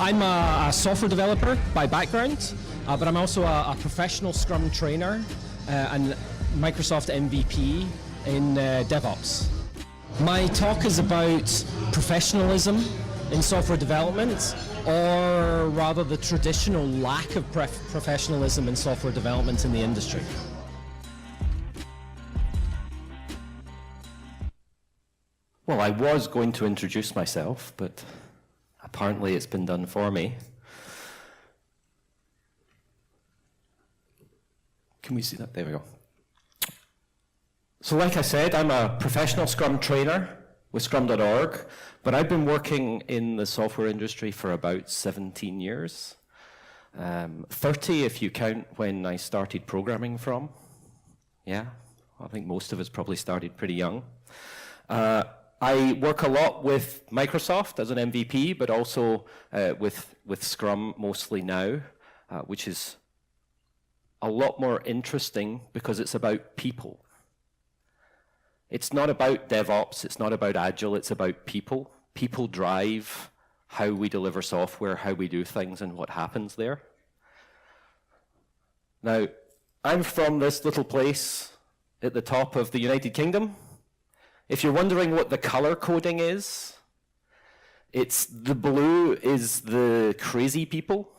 I'm a software developer by background, but I'm also a professional Scrum trainer and Microsoft MVP in DevOps. My talk is about professionalism in software development, or rather the traditional lack of professionalism in software development in the industry. Well, I was going to introduce myself, but apparently it's been done for me. Can we see that? There we go. So like I said, I'm a professional Scrum trainer with Scrum.org, but I've been working in the software industry for about 17 years. 30 if you count when I started programming from. Yeah, I think most of us probably started pretty young. I work a lot with Microsoft as an MVP, but also with Scrum mostly now, which is a lot more interesting because it's about people. It's not about DevOps, it's not about Agile, it's about people. People drive how we deliver software, how we do things, and what happens there. Now, I'm from this little place at the top of the United Kingdom. If you're wondering what the color coding is, it's the blue is the crazy people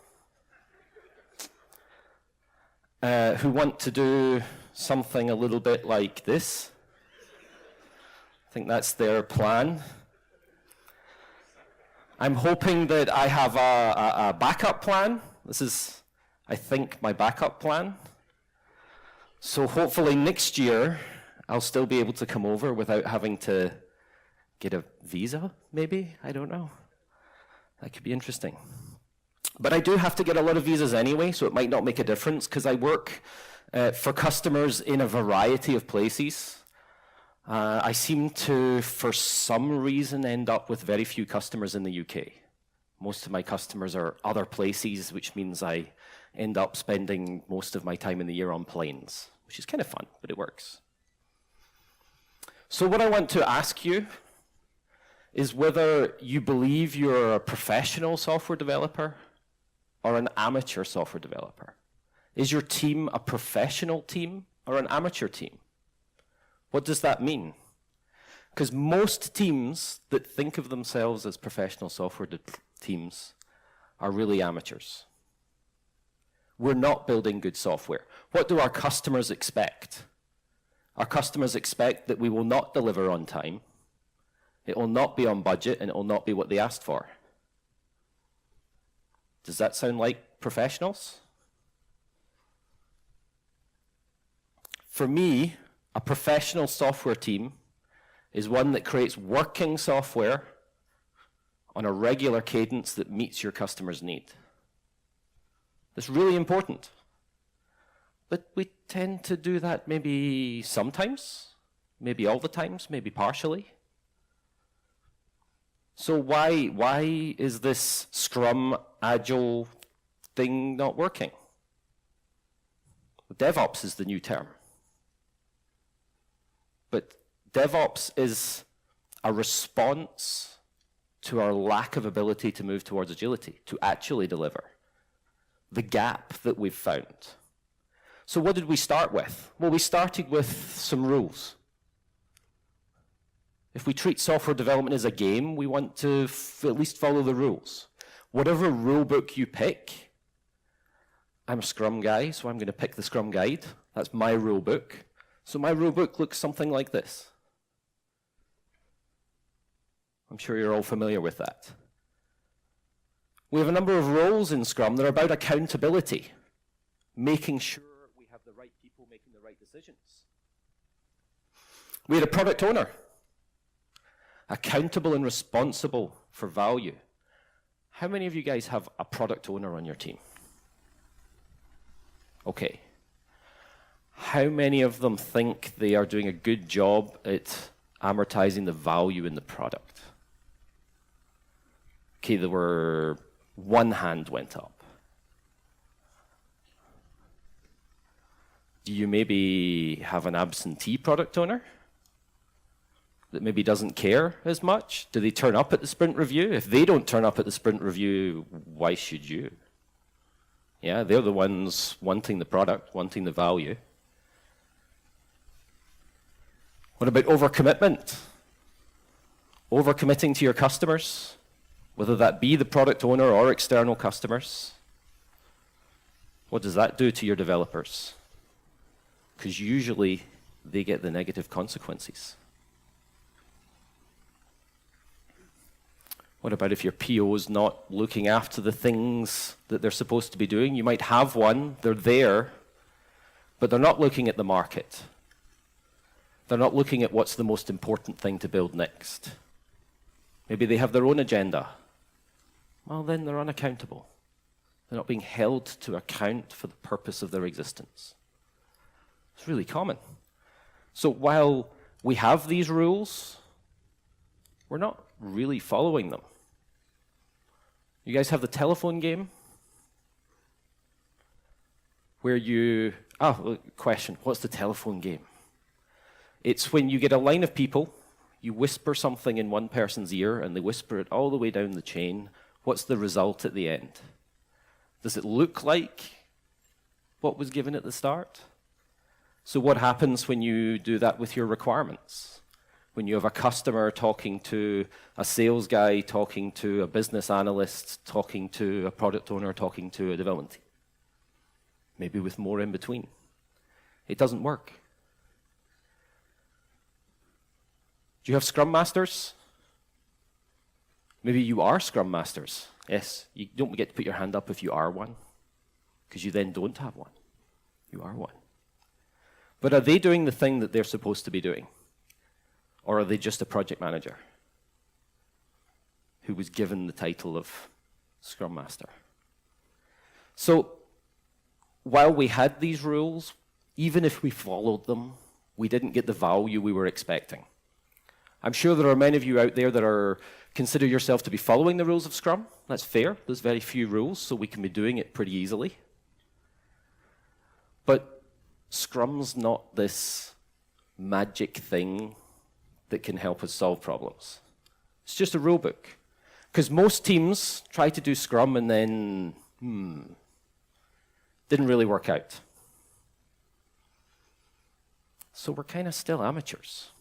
who want to do something a little bit like this. I think that's their plan. I'm hoping that I have a backup plan. This is, I think, my backup plan. So hopefully next year, I'll still be able to come over without having to get a visa, maybe? I don't know. That could be interesting. But I do have to get a lot of visas anyway, so it might not make a difference, because I work for customers in a variety of places. I seem to, for some reason, end up with very few customers in the UK. Most of my customers are other places, which means I end up spending most of my time in the year on planes, which is kind of fun, but it works. So what I want to ask you is whether you believe you're a professional software developer or an amateur software developer. Is your team a professional team or an amateur team? What does that mean? Because most teams that think of themselves as professional software teams are really amateurs. We're not building good software. What do our customers expect? Our customers expect that we will not deliver on time, it will not be on budget, and it will not be what they asked for. Does that sound like professionals? For me, a professional software team is one that creates working software on a regular cadence that meets your customer's need. That's really important. But we tend to do that maybe sometimes, maybe all the times, maybe partially. So why is this Scrum Agile thing not working? DevOps is the new term. But DevOps is a response to our lack of ability to move towards agility, to actually deliver the gap that we've found. So what did we start with? Well, we started with some rules. If we treat software development as a game, we want to at least follow the rules. Whatever rule book you pick, I'm a Scrum guy, so I'm going to pick the Scrum Guide. That's my rule book. So my rule book looks something like this. I'm sure you're all familiar with that. We have a number of roles in Scrum that are about accountability, making sure we have the right people making the right decisions. We had a product owner, accountable and responsible for value. How many of you guys have a product owner on your team? Okay. How many of them think they are doing a good job at amortizing the value in the product? Okay, there were one hand went up. Do you maybe have an absentee product owner? that maybe doesn't care as much? Do they turn up at the sprint review? If they don't turn up at the sprint review, why should you? Yeah, they're the ones wanting the product, wanting the value. What about overcommitment? Overcommitting to your customers, whether that be the product owner or external customers. What does that do to your developers? Because usually they get the negative consequences. What about if your PO is not looking after the things that they're supposed to be doing? You might have one, they're there, but they're not looking at the market. They're not looking at what's the most important thing to build next. Maybe they have their own agenda. Well, then they're unaccountable. They're not being held to account for the purpose of their existence. It's really common. So while we have these rules, we're not really following them. You guys have the telephone game? Where you, question, what's the telephone game? It's when you get a line of people, you whisper something in one person's ear and they whisper it all the way down the chain. What's the result at the end? Does it look like what was given at the start? So what happens when you do that with your requirements? When you have a customer talking to a sales guy, talking to a business analyst, talking to a product owner, talking to a development team. Maybe with more in between. It doesn't work. Do you have Scrum Masters? Maybe you are Scrum Masters. Yes, you don't get to put your hand up if you are one, because you then don't have one. You are one. But are they doing the thing that they're supposed to be doing? Or are they just a project manager who was given the title of Scrum Master? So while we had these rules, even if we followed them, we didn't get the value we were expecting. I'm sure there are many of you out there that consider yourself to be following the rules of Scrum. That's fair. There's very few rules, so we can be doing it pretty easily. But Scrum's not this magic thing that can help us solve problems. It's just a rule book. Because most teams try to do Scrum and then, didn't really work out. So we're kind of still amateurs.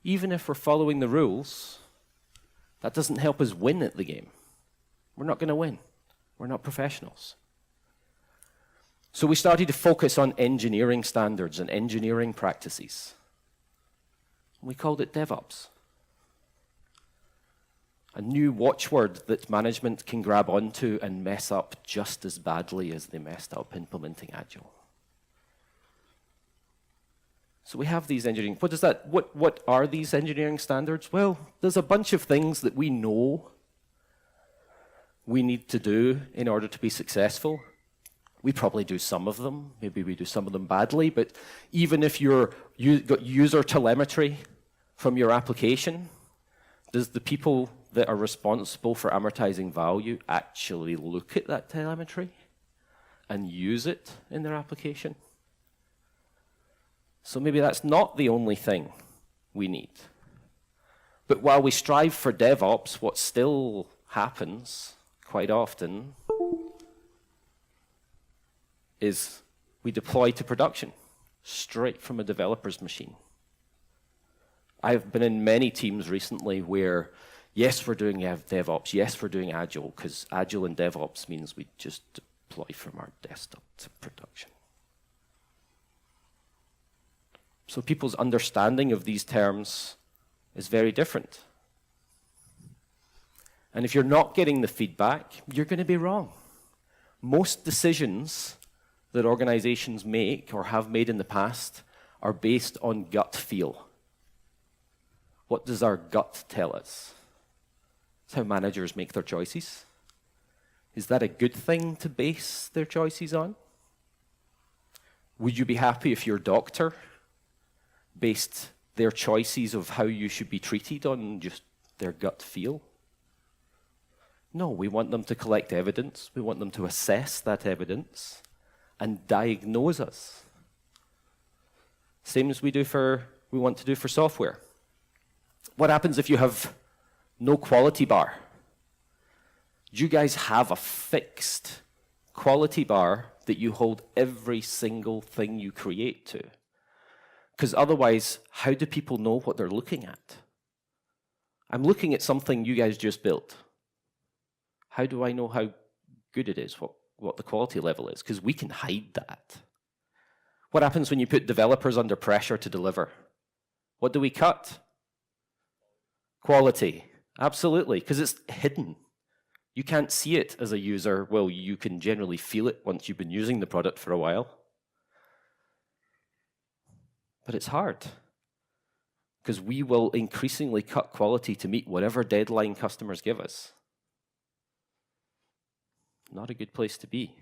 Even if we're following the rules, that doesn't help us win at the game. We're not going to win. We're not professionals. So we started to focus on engineering standards and engineering practices. We called it DevOps. A new watchword that management can grab onto and mess up just as badly as they messed up implementing Agile. So we have these engineering, what are these engineering standards? Well, there's a bunch of things that we know we need to do in order to be successful. We probably do some of them, maybe we do some of them badly, but even if you've got user telemetry from your application, does the people that are responsible for amortizing value actually look at that telemetry and use it in their application? So maybe that's not the only thing we need. But while we strive for DevOps, what still happens quite often is we deploy to production straight from a developer's machine. I've been in many teams recently where, yes, we're doing DevOps, yes, we're doing Agile, because Agile and DevOps means we just deploy from our desktop to production. So people's understanding of these terms is very different. And if you're not getting the feedback, you're going to be wrong. Most decisions that organizations make or have made in the past are based on gut feel. What does our gut tell us? That's how managers make their choices. Is that a good thing to base their choices on? Would you be happy if your doctor based their choices of how you should be treated on just their gut feel? No, we want them to collect evidence. We want them to assess that evidence and diagnose us. Same as we want to do for software. What happens if you have no quality bar? You guys have a fixed quality bar that you hold every single thing you create to. Because otherwise, how do people know what they're looking at? I'm looking at something you guys just built. How do I know how good it is, what the quality level is? Because we can hide that. What happens when you put developers under pressure to deliver? What do we cut? Quality. Absolutely, because it's hidden. You can't see it as a user. Well, you can generally feel it once you've been using the product for a while. But it's hard, because we will increasingly cut quality to meet whatever deadline customers give us. Not a good place to be.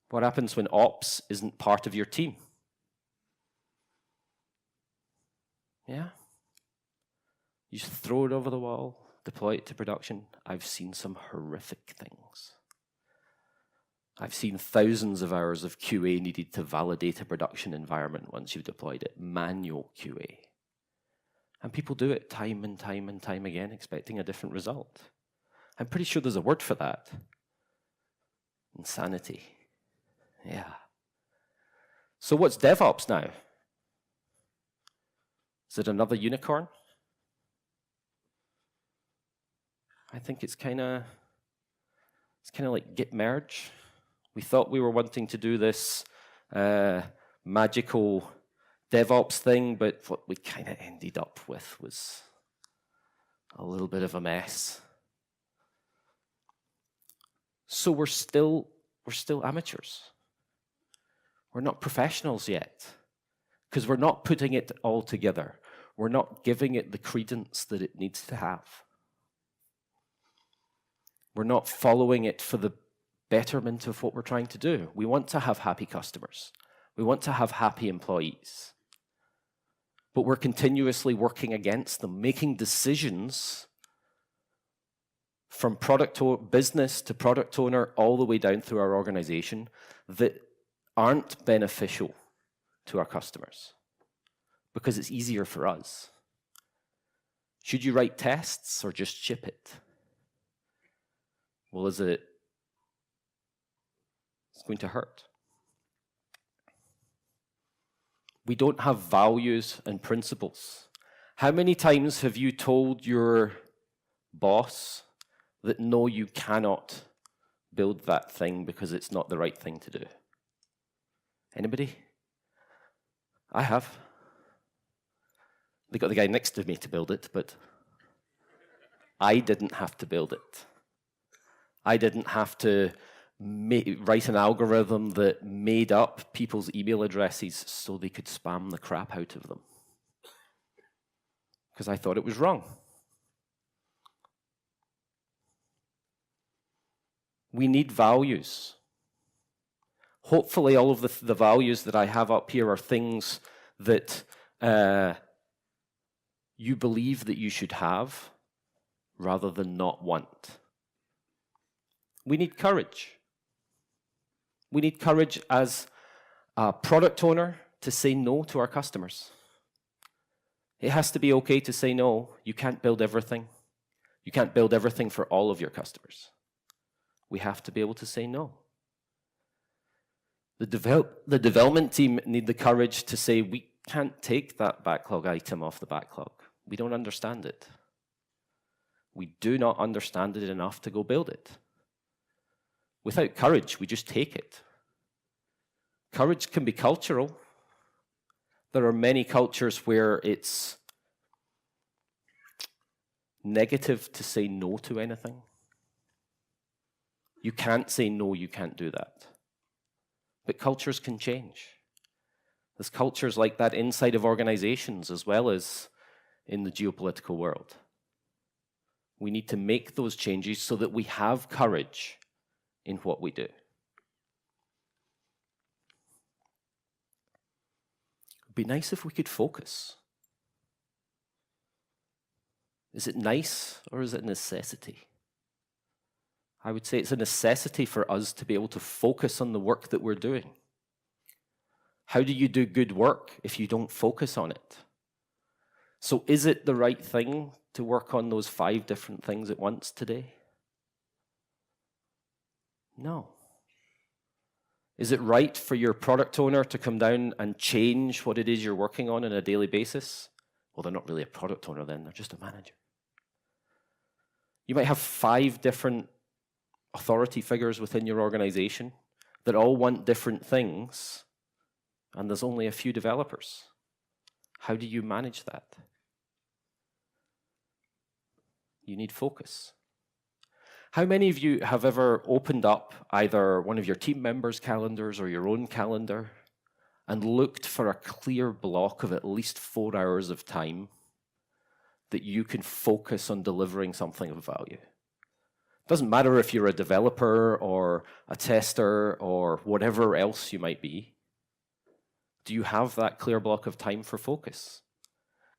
What happens when ops isn't part of your team? Yeah? You just throw it over the wall, deploy it to production. I've seen some horrific things. I've seen thousands of hours of QA needed to validate a production environment once you've deployed it, manual QA. And people do it time and time and time again, expecting a different result. I'm pretty sure there's a word for that. Insanity. Yeah. So what's DevOps now? Is it another unicorn? I think it's kind of like Git merge. We thought we were wanting to do this magical DevOps thing, but what we kind of ended up with was a little bit of a mess. So we're still amateurs. We're not professionals yet, because we're not putting it all together. We're not giving it the credence that it needs to have. We're not following it for the betterment of what we're trying to do. We want to have happy customers. We want to have happy employees. But we're continuously working against them, making decisions from business to product owner all the way down through our organization that aren't beneficial to our customers because it's easier for us. Should you write tests or just ship it? Well, it's going to hurt. We don't have values and principles. How many times have you told your boss that no, you cannot build that thing because it's not the right thing to do? Anybody? I have. They got the guy next to me to build it, but I didn't have to build it. I didn't have to write an algorithm that made up people's email addresses so they could spam the crap out of them. Because I thought it was wrong. We need values. Hopefully all of the values that I have up here are things that you believe that you should have rather than not want. We need courage. We need courage as a product owner to say no to our customers. It has to be okay to say no. You can't build everything. You can't build everything for all of your customers. We have to be able to say no. The development team need the courage to say, we can't take that backlog item off the backlog. We don't understand it. We do not understand it enough to go build it. Without courage, we just take it. Courage can be cultural. There are many cultures where it's negative to say no to anything. You can't say no, you can't do that. But cultures can change. There's cultures like that inside of organizations as well as in the geopolitical world. We need to make those changes so that we have courage in what we do. It'd be nice if we could focus. Is it nice or is it a necessity? I would say it's a necessity for us to be able to focus on the work that we're doing. How do you do good work if you don't focus on it? So is it the right thing to work on those 5 different things at once today? No. Is it right for your product owner to come down and change what it is you're working on a daily basis? Well, they're not really a product owner then, they're just a manager. You might have 5 different authority figures within your organization that all want different things, and there's only a few developers. How do you manage that? You need focus. How many of you have ever opened up either one of your team members' calendars or your own calendar and looked for a clear block of at least 4 hours of time that you can focus on delivering something of value? It doesn't matter if you're a developer or a tester or whatever else you might be. Do you have that clear block of time for focus?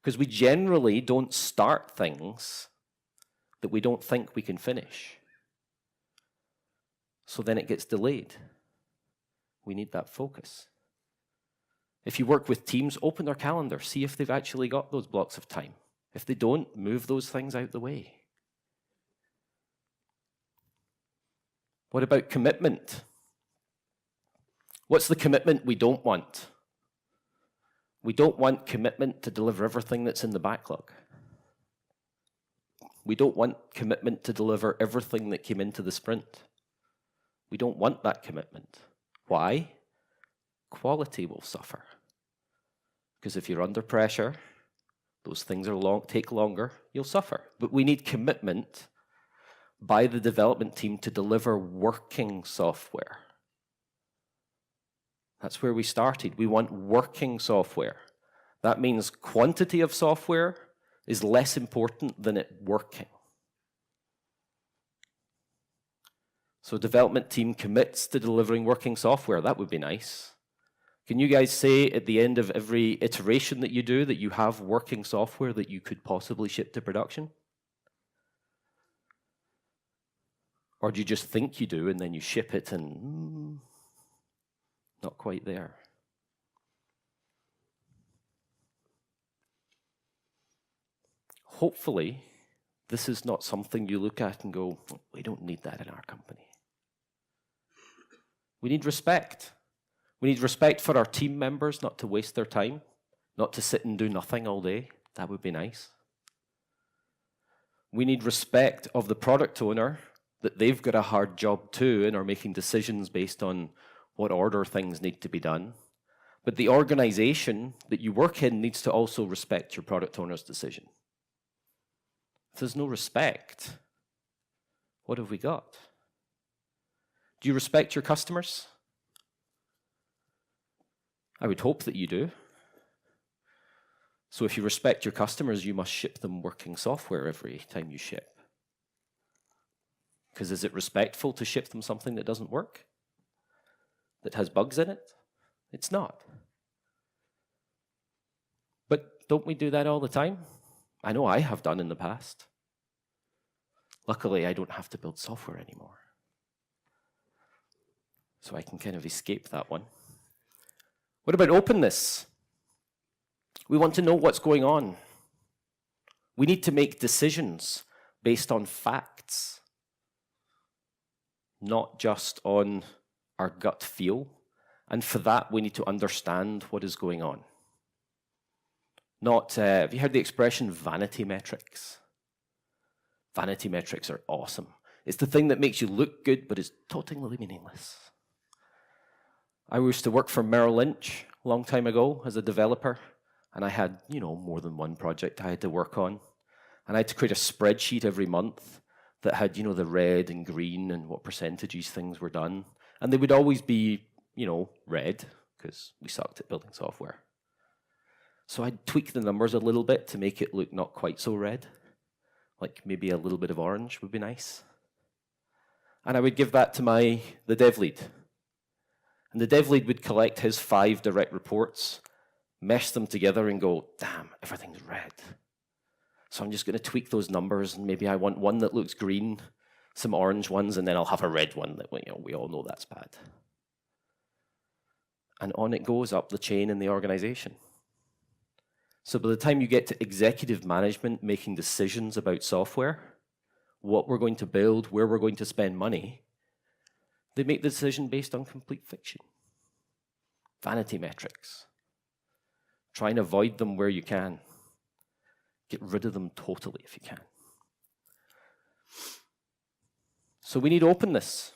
Because we generally don't start things that we don't think we can finish. So then it gets delayed. We need that focus. If you work with teams, open their calendar, see if they've actually got those blocks of time. If they don't, move those things out the way. What about commitment? What's the commitment we don't want? We don't want commitment to deliver everything that's in the backlog. We don't want commitment to deliver everything that came into the sprint. We don't want that commitment. Why? Quality will suffer. Because if you're under pressure, those things take longer, you'll suffer. But we need commitment by the development team to deliver working software. That's where we started. We want working software. That means quantity of software is less important than it working. So development team commits to delivering working software. That would be nice. Can you guys say at the end of every iteration that you do that you have working software that you could possibly ship to production? Or do you just think you do and then you ship it and not quite there? Hopefully, this is not something you look at and go, we don't need that in our company. We need respect. We need respect for our team members, not to waste their time, not to sit and do nothing all day. That would be nice. We need respect of the product owner, that they've got a hard job too and are making decisions based on what order things need to be done. But the organization that you work in needs to also respect your product owner's decision. If there's no respect, what have we got? Do you respect your customers? I would hope that you do. So if you respect your customers, you must ship them working software every time you ship. Because is it respectful to ship them something that doesn't work? That has bugs in it? It's not. But don't we do that all the time? I know I have done in the past. Luckily, I don't have to build software anymore. So I can kind of escape that one. What about openness? We want to know what's going on. We need to make decisions based on facts, not just on our gut feel. And for that, we need to understand what is going on. Not, have you heard the expression vanity metrics? Vanity metrics are awesome. It's the thing that makes you look good, but it's totally meaningless. I used to work for Merrill Lynch a long time ago as a developer, and I had, more than one project I had to work on. And I had to create a spreadsheet every month that had, the red and green and what percentages things were done. And they would always be, red, because we sucked at building software. So I'd tweak the numbers a little bit to make it look not quite so red. Like maybe a little bit of orange would be nice. And I would give that to the dev lead. And the dev lead would collect his 5 direct reports, mesh them together and go, damn, everything's red. So I'm just going to tweak those numbers, and maybe I want one that looks green, some orange ones, and then I'll have a red one that we all know that's bad. And on it goes up the chain in the organization. So by the time you get to executive management making decisions about software, what we're going to build, where we're going to spend money, they make the decision based on complete fiction. Vanity metrics. Try and avoid them where you can. Get rid of them totally if you can. So we need openness.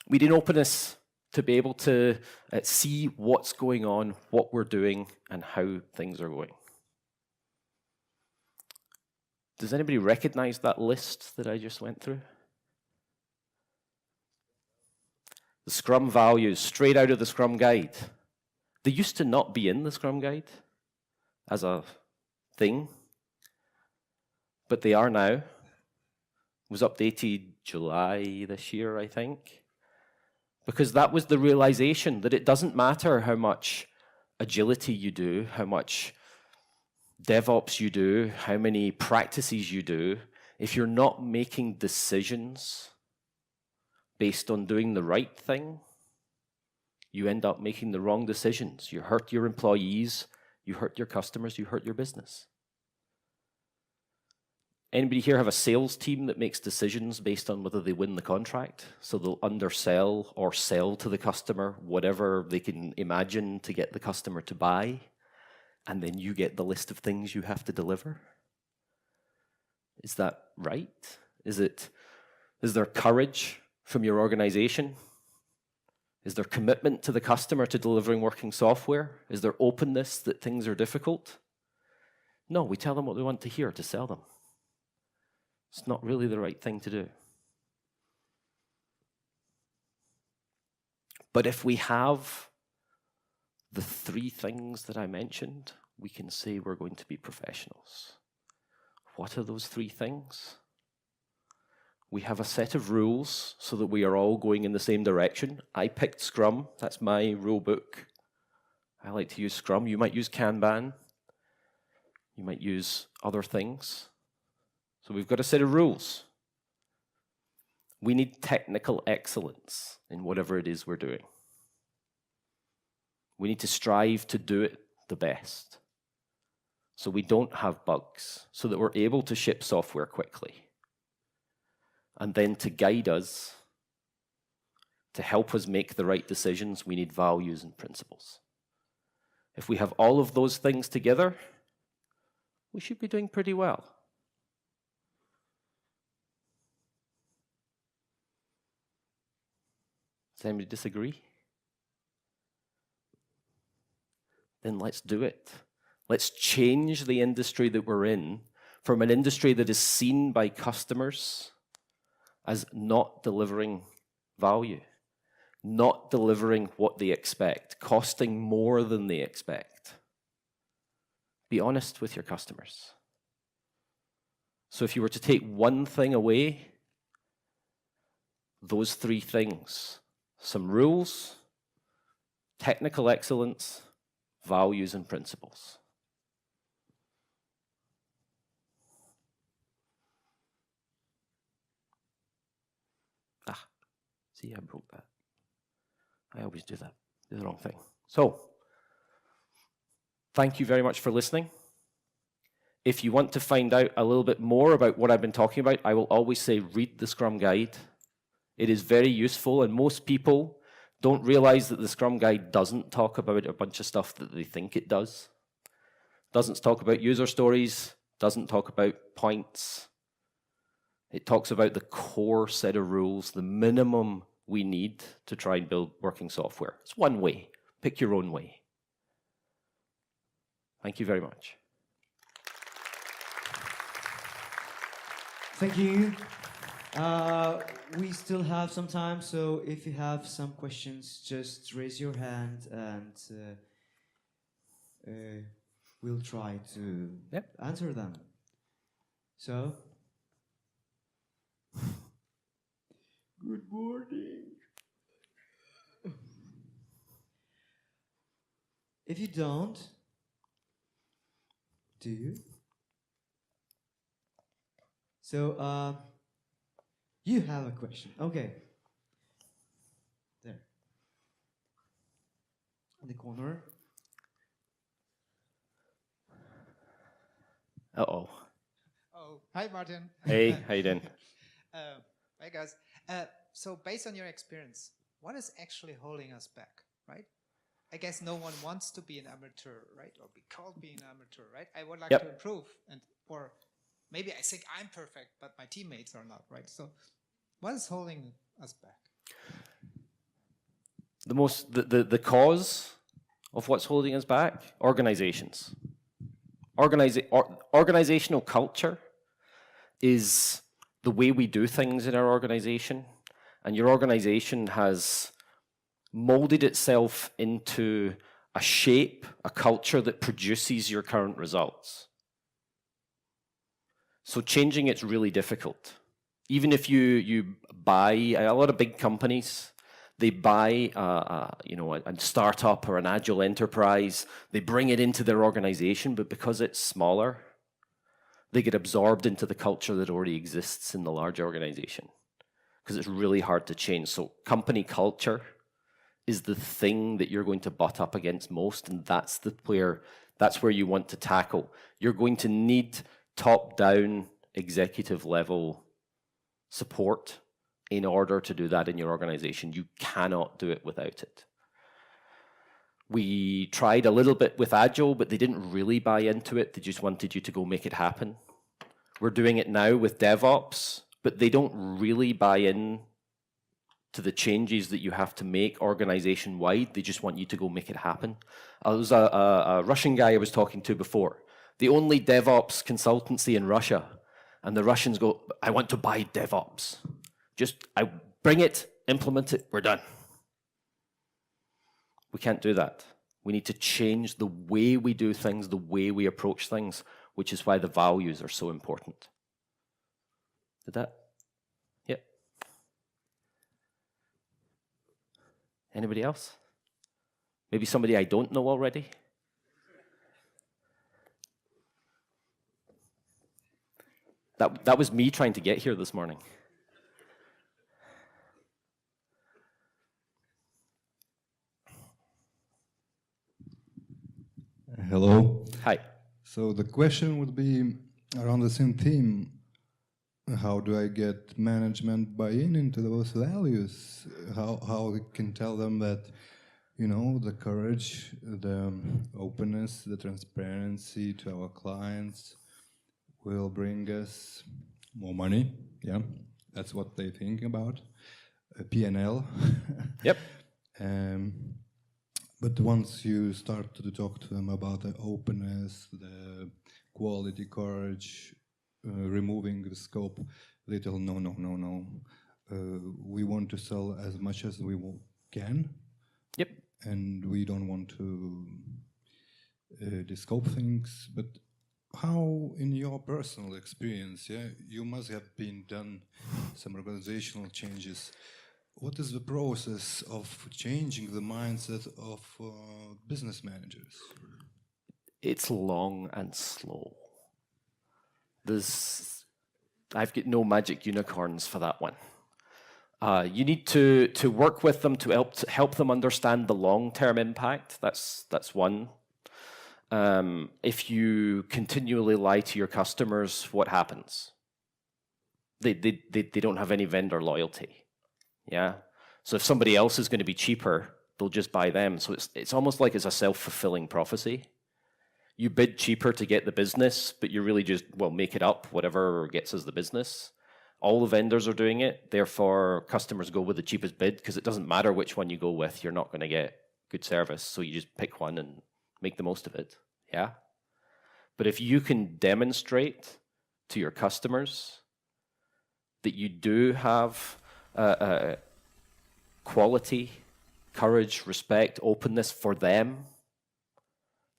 We need openness to be able to see what's going on, what we're doing, and how things are going. Does anybody recognize that list that I just went through? The Scrum values, straight out of the Scrum Guide. They used to not be in the Scrum Guide as a thing, but they are now. It was updated July this year, I think, because that was the realization that it doesn't matter how much agility you do, how much DevOps you do, how many practices you do, if you're not making decisions based on doing the right thing, you end up making the wrong decisions. You hurt your employees, you hurt your customers, you hurt your business. Anybody here have a sales team that makes decisions based on whether they win the contract? So they'll undersell or sell to the customer whatever they can imagine to get the customer to buy, and then you get the list of things you have to deliver? Is that right? Is there courage from your organization? Is there commitment to the customer to delivering working software? Is there openness that things are difficult? No, we tell them what we want to hear to sell them. It's not really the right thing to do. But if we have the three things that I mentioned, we can say we're going to be professionals. What are those three things? We have a set of rules so that we are all going in the same direction. I picked Scrum. That's my rule book. I like to use Scrum. You might use Kanban. You might use other things. So we've got a set of rules. We need technical excellence in whatever it is we're doing. We need to strive to do it the best, so we don't have bugs, so that we're able to ship software quickly. And then to guide us, to help us make the right decisions, we need values and principles. If we have all of those things together, we should be doing pretty well. Does anybody disagree? Then let's do it. Let's change the industry that we're in from an industry that is seen by customers as not delivering value, not delivering what they expect, costing more than they expect. Be honest with your customers. So if you were to take one thing away, those three things: some rules, technical excellence, values and principles. See, I broke that. I always do that. Do the wrong thing. So, thank you very much for listening. If you want to find out a little bit more about what I've been talking about, I will always say read the Scrum Guide. It is very useful, and most people don't realize that the Scrum Guide doesn't talk about a bunch of stuff that they think it does. Doesn't talk about user stories, doesn't talk about points. It talks about the core set of rules, the minimum we need to try and build working software. It's one way. Pick your own way. Thank you very much. Thank you. We still have some time, so if you have some questions, just raise your hand and we'll try to answer them. So, good morning. If you don't, do you? So, you have a question. Okay. There. In the corner. Uh-oh. Oh, hi, Martin. Hey, how you doing? Hi, guys. So based on your experience, what is actually holding us back, right? I guess no one wants to be an amateur, right? Or be called being an amateur, right? I would like to improve, or maybe I think I'm perfect, but my teammates are not, right? So what is holding us back? The cause of what's holding us back? Organizations. Organizational culture is the way we do things in our organization, and your organization has molded itself into a shape, a culture that produces your current results. So changing it's really difficult. Even if you buy, a lot of big companies, they buy a startup or an agile enterprise, they bring it into their organization, but because it's smaller, they get absorbed into the culture that already exists in the large organization, because it's really hard to change. So company culture is the thing that you're going to butt up against most, and that's where you want to tackle. You're going to need top-down executive level support in order to do that in your organization. You cannot do it without it. We tried a little bit with Agile, but they didn't really buy into it. They just wanted you to go make it happen. We're doing it now with DevOps, but they don't really buy in to the changes that you have to make organization-wide. They just want you to go make it happen. There was a Russian guy I was talking to before, the only DevOps consultancy in Russia, and the Russians go, I want to buy DevOps. I bring it, implement it, we're done. We can't do that. We need to change the way we do things, the way we approach things, which is why the values are so important. Did that? Yep. Anybody else? Maybe somebody I don't know already? That was me trying to get here this morning. Hello. Hi. So the question would be around the same theme. How do I get management buy-in into those values? How we can tell them that, the courage, the openness, the transparency to our clients will bring us more money. Yeah, that's what they think about. P&L. Yep. But once you start to talk to them about the openness, the quality, courage, removing the scope, they tell no. We want to sell as much as we can. Yep. And we don't want to de-scope things. But how, in your personal experience, you must have done some organizational changes. What is the process of changing the mindset of business managers? It's long and slow. I've got no magic unicorns for that one. You need to work with them to help them understand the long-term impact. That's one. If you continually lie to your customers, what happens? They don't have any vendor loyalty. Yeah. So if somebody else is going to be cheaper, they'll just buy them. So it's almost like it's a self-fulfilling prophecy. You bid cheaper to get the business, but you really just, make it up, whatever gets us the business. All the vendors are doing it, therefore customers go with the cheapest bid, because it doesn't matter which one you go with, you're not going to get good service, so you just pick one and make the most of it, yeah? But if you can demonstrate to your customers that you do have quality, courage, respect, openness for them,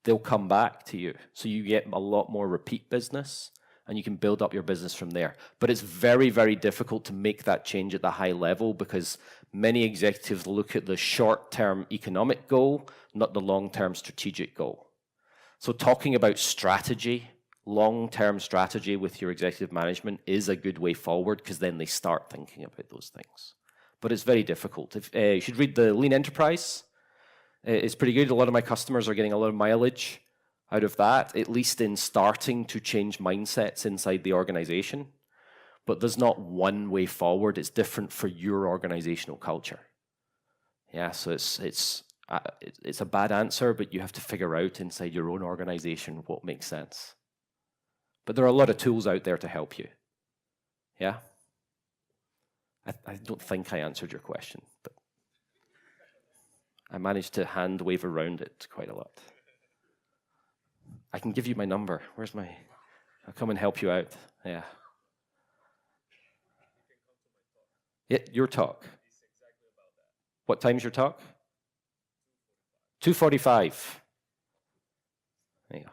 they'll come back to you. So you get a lot more repeat business, and you can build up your business from there. But it's very, very difficult to make that change at the high level, because many executives look at the short-term economic goal, not the long-term strategic goal. So talking about strategy, long-term strategy with your executive management is a good way forward, because then they start thinking about those things. But it's very difficult. You should read the Lean Enterprise. It's pretty good. A lot of my customers are getting a lot of mileage out of that, at least in starting to change mindsets inside the organization. But there's not one way forward. It's different for your organizational culture. Yeah, so it's a bad answer, but you have to figure out inside your own organization what makes sense. But there are a lot of tools out there to help you. Yeah? I don't think I answered your question, but I managed to hand wave around it quite a lot. I can give you my number. Where's my... I'll come and help you out. Yeah. Yeah, your talk. What time's your talk? 2:45. There you go.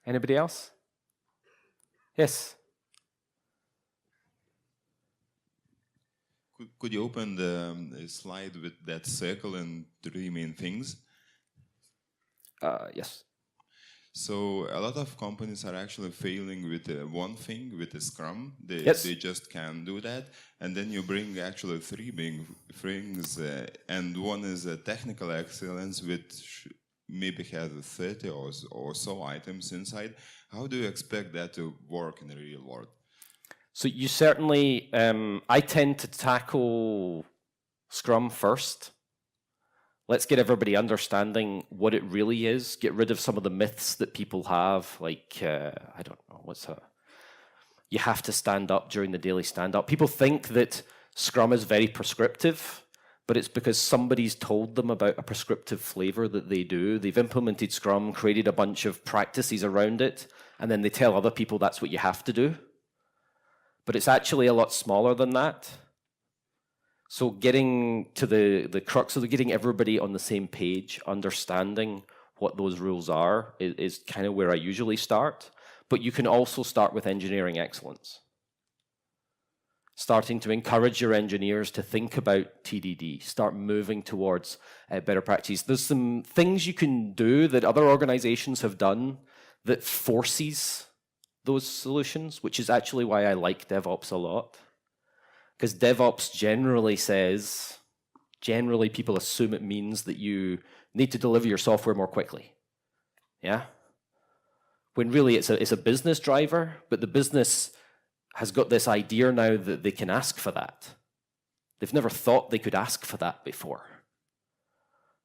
Anybody else? Yes. Could you open the slide with that circle and 3 main things? Yes. So a lot of companies are actually failing with one thing, with the Scrum. They just can't do that. And then you bring actually 3 big things, and one is a technical excellence, which maybe has 30 or so items inside. How do you expect that to work in the real world? So you certainly, I tend to tackle Scrum first. Let's get everybody understanding what it really is. Get rid of some of the myths that people have, like, I don't know, you have to stand up during the daily stand-up. People think that Scrum is very prescriptive, but it's because somebody's told them about a prescriptive flavor that they do. They've implemented Scrum, created a bunch of practices around it, and then they tell other people that's what you have to do. But it's actually a lot smaller than that. So getting to the crux of getting everybody on the same page, understanding what those rules are, is kind of where I usually start. But you can also start with engineering excellence. Starting to encourage your engineers to think about TDD, start moving towards better practice. There's some things you can do that other organizations have done that forces those solutions, which is actually why I like DevOps a lot. Because DevOps generally says, people assume it means that you need to deliver your software more quickly. Yeah? When really it's a business driver, but the business has got this idea now that they can ask for that. They've never thought they could ask for that before.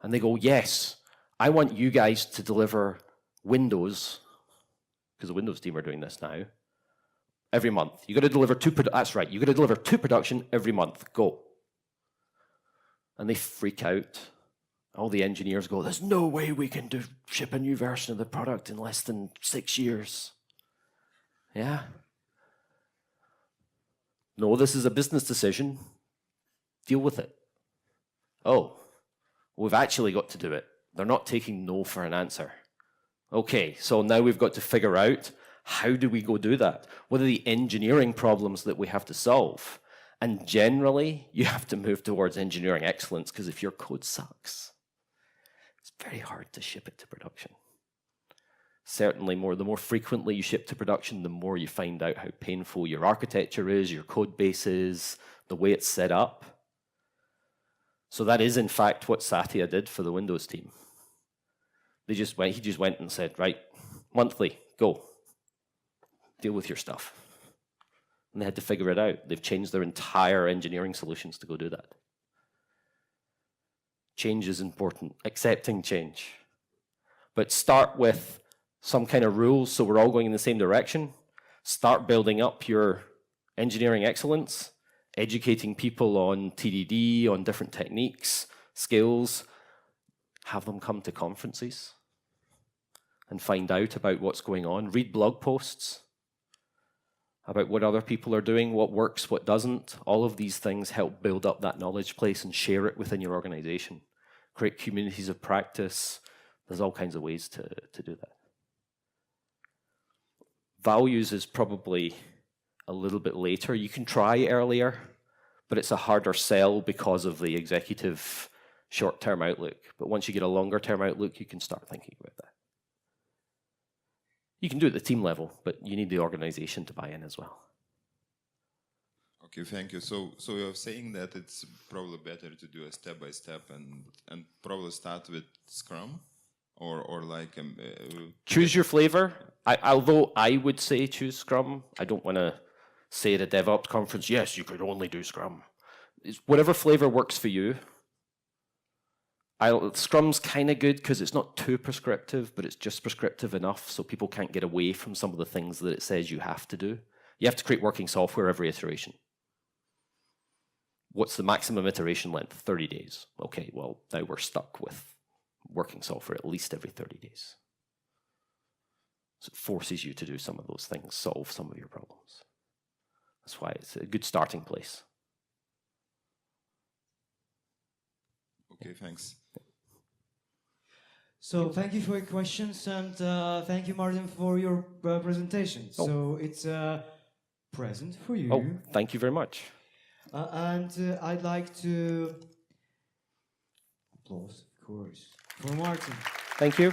And they go, yes, I want you guys to deliver Windows, because the Windows team are doing this now, every month. You got to deliver that's right, you got to deliver 2 production every month. Go. And they freak out. All the engineers go, there's no way we can ship a new version of the product in less than 6 years. Yeah. No, this is a business decision. Deal with it. Oh, we've actually got to do it. They're not taking no for an answer. Okay, so now we've got to figure out, how do we go do that? What are the engineering problems that we have to solve? And generally, you have to move towards engineering excellence, because if your code sucks, it's very hard to ship it to production. Certainly, the more frequently you ship to production, the more you find out how painful your architecture is, your code base is, the way it's set up. So that is, in fact, what Satya did for the Windows team. He just went and said, right, monthly, go. Deal with your stuff. And they had to figure it out. They've changed their entire engineering solutions to go do that. Change is important, accepting change. But start with some kind of rules so we're all going in the same direction. Start building up your engineering excellence, educating people on TDD, on different techniques, skills. Have them come to conferences and find out about what's going on. Read blog posts about what other people are doing, what works, what doesn't. All of these things help build up that knowledge place and share it within your organization. Create communities of practice. There's all kinds of ways to do that. Values is probably a little bit later. You can try earlier, but it's a harder sell because of the executive short-term outlook. But once you get a longer-term outlook, you can start thinking about that. You can do it at the team level, but you need the organization to buy in as well. Okay, thank you. So you're saying that it's probably better to do a step by step and probably start with Scrum, or like choose your flavor. Although I would say choose Scrum, I don't want to say at a DevOps conference, yes, you could only do Scrum. It's whatever flavor works for you. Scrum's kind of good because it's not too prescriptive, but it's just prescriptive enough so people can't get away from some of the things that it says you have to do. You have to create working software every iteration. What's the maximum iteration length? 30 days. Okay, well, now we're stuck with working software at least every 30 days. So it forces you to do some of those things, solve some of your problems. That's why it's a good starting place. Okay, thanks. So thank you for your questions, and thank you, Martin, for your presentation. Oh. So it's a present for you. Oh, thank you very much. And I'd like to applause, of course, for Martin. Thank you.